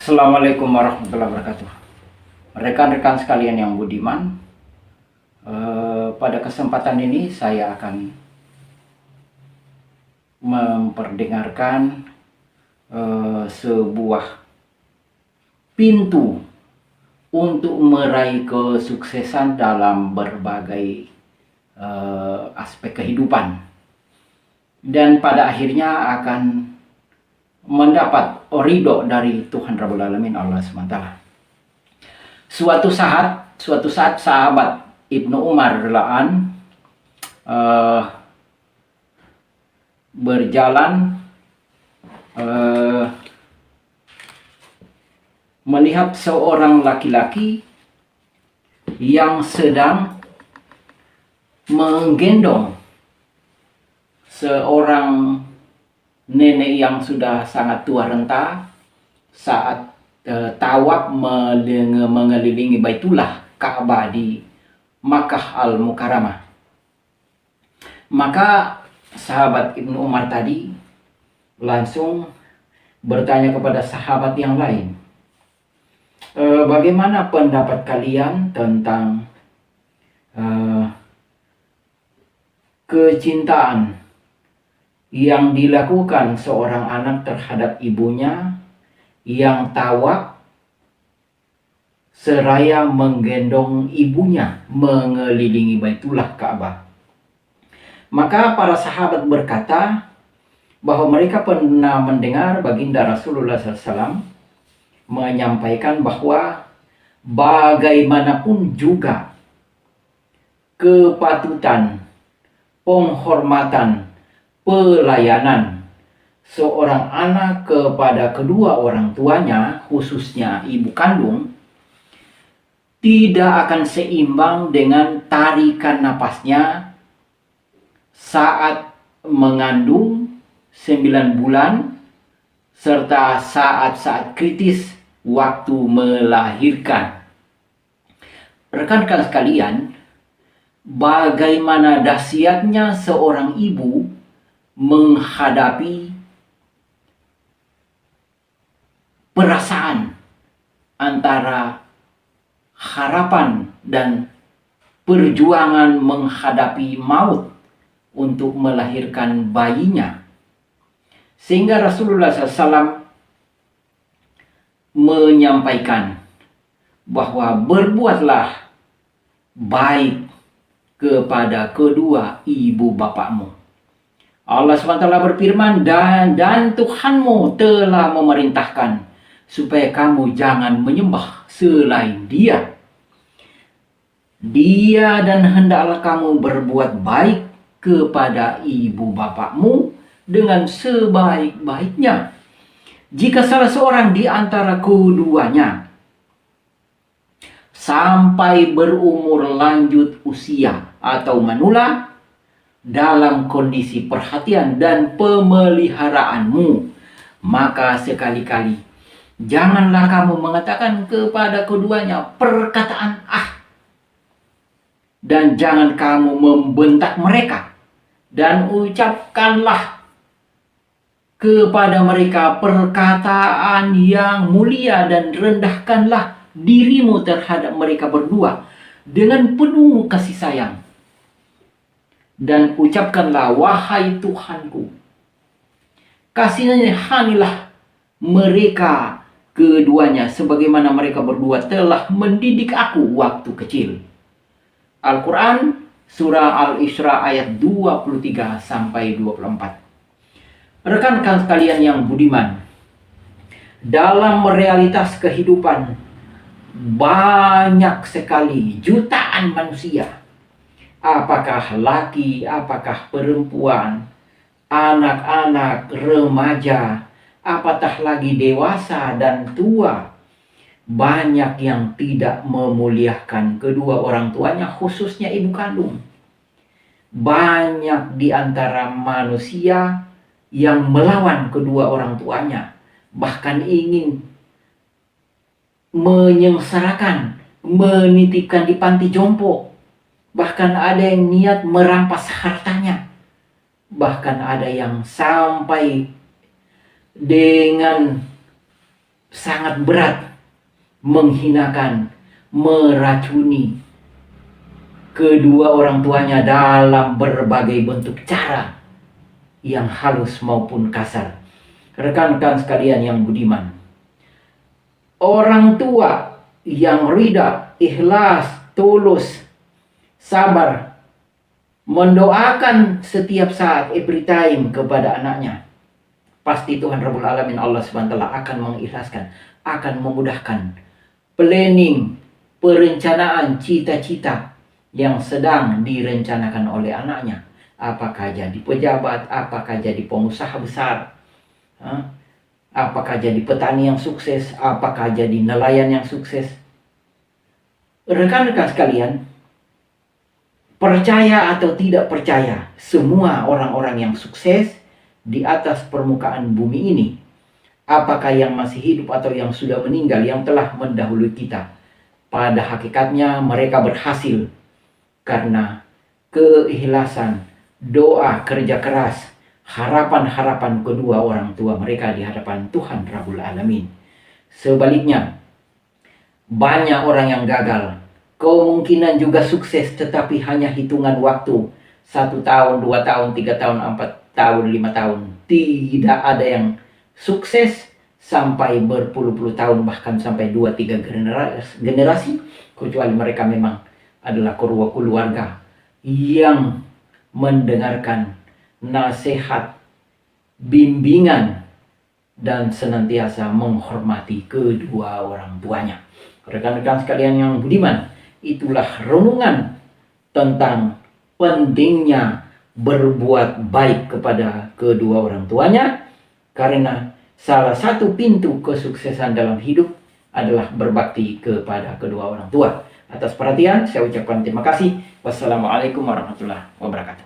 Assalamualaikum warahmatullahi wabarakatuh. Rekan-rekan sekalian yang budiman, pada kesempatan ini saya akan memperdengarkan sebuah pintu untuk meraih kesuksesan dalam berbagai aspek kehidupan, dan pada akhirnya akan mendapat ridho dari Tuhan Rabbul Alamin, Allah SWT. Suatu saat sahabat Ibnu Umar radhiyallahu berjalan melihat seorang laki-laki yang sedang menggendong seorang nenek yang sudah sangat tua renta saat tawaf mengelilingi Baitullah Ka'bah di Makkah Al-Mukarramah. Maka sahabat Ibnu Umar tadi langsung bertanya kepada sahabat yang lain, bagaimana pendapat kalian tentang kecintaan yang dilakukan seorang anak terhadap ibunya yang tawaf seraya menggendong ibunya mengelilingi Baitullah Ka'bah. Maka para sahabat berkata bahwa mereka pernah mendengar baginda Rasulullah SAW menyampaikan bahwa bagaimanapun juga kepatutan, penghormatan, pelayanan seorang anak kepada kedua orang tuanya, khususnya ibu kandung, tidak akan seimbang dengan tarikan napasnya saat mengandung 9 bulan serta saat-saat kritis waktu melahirkan. Rekan-rekan sekalian, bagaimana dahsyatnya seorang ibu menghadapi perasaan antara harapan dan perjuangan menghadapi maut untuk melahirkan bayinya, sehingga Rasulullah SAW menyampaikan bahwa berbuatlah baik kepada kedua ibu bapakmu. Allah SWT berfirman, dan Tuhanmu telah memerintahkan supaya kamu jangan menyembah selain Dia. Dia dan hendaklah kamu berbuat baik kepada ibu bapakmu dengan sebaik-baiknya. Jika salah seorang di antara keduanya sampai berumur lanjut usia atau manula dalam kondisi perhatian dan pemeliharaanmu, maka sekali-kali janganlah kamu mengatakan kepada keduanya perkataan dan jangan kamu membentak mereka, dan ucapkanlah kepada mereka perkataan yang mulia, dan rendahkanlah dirimu terhadap mereka berdua dengan penuh kasih sayang. Dan ucapkanlah, wahai Tuhanku, kasihanilah mereka keduanya sebagaimana mereka berdua telah mendidik aku waktu kecil. Al-Quran surah Al-Isra ayat 23 sampai 24. Rekan-rekan sekalian yang budiman, dalam realitas kehidupan banyak sekali jutaan manusia, apakah laki, apakah perempuan, anak-anak, remaja, apatah lagi dewasa dan tua, banyak yang tidak memuliakan kedua orang tuanya, khususnya ibu kandung. Banyak di antara manusia yang melawan kedua orang tuanya, bahkan ingin menyengsarakan, menitipkan di panti jompo. Bahkan ada yang niat merampas hartanya. Bahkan ada yang sampai dengan sangat berat menghinakan, meracuni kedua orang tuanya dalam berbagai bentuk cara yang halus maupun kasar. Rekan-rekan sekalian yang budiman, orang tua yang rida, ikhlas, tulus, sabar, mendoakan setiap saat, every time kepada anaknya, pasti Tuhan Rabbul Alamin, Allah SWT akan mengikhlaskan, akan memudahkan planning, perencanaan, cita-cita yang sedang direncanakan oleh anaknya. Apakah jadi pejabat, apakah jadi pengusaha besar, apakah jadi petani yang sukses, apakah jadi nelayan yang sukses. Rekan-rekan sekalian, percaya atau tidak percaya, semua orang-orang yang sukses di atas permukaan bumi ini, apakah yang masih hidup atau yang sudah meninggal, yang telah mendahului kita, pada hakikatnya mereka berhasil karena keikhlasan, doa, kerja keras, harapan-harapan kedua orang tua mereka di hadapan Tuhan Rabbul Alamin. Sebaliknya, banyak orang yang gagal, kemungkinan juga sukses, tetapi hanya hitungan waktu, 1 tahun, 2 tahun, 3 tahun, 4 tahun, 5 tahun. Tidak ada yang sukses sampai berpuluh-puluh tahun, bahkan sampai 2-3 generasi, kecuali mereka memang adalah keluarga yang mendengarkan nasihat, bimbingan, dan senantiasa menghormati kedua orang tuanya. Rekan-rekan sekalian yang budiman, itulah renungan tentang pentingnya berbuat baik kepada kedua orang tuanya, karena salah satu pintu kesuksesan dalam hidup adalah berbakti kepada kedua orang tua. Atas perhatian, saya ucapkan terima kasih. Wassalamualaikum warahmatullahi wabarakatuh.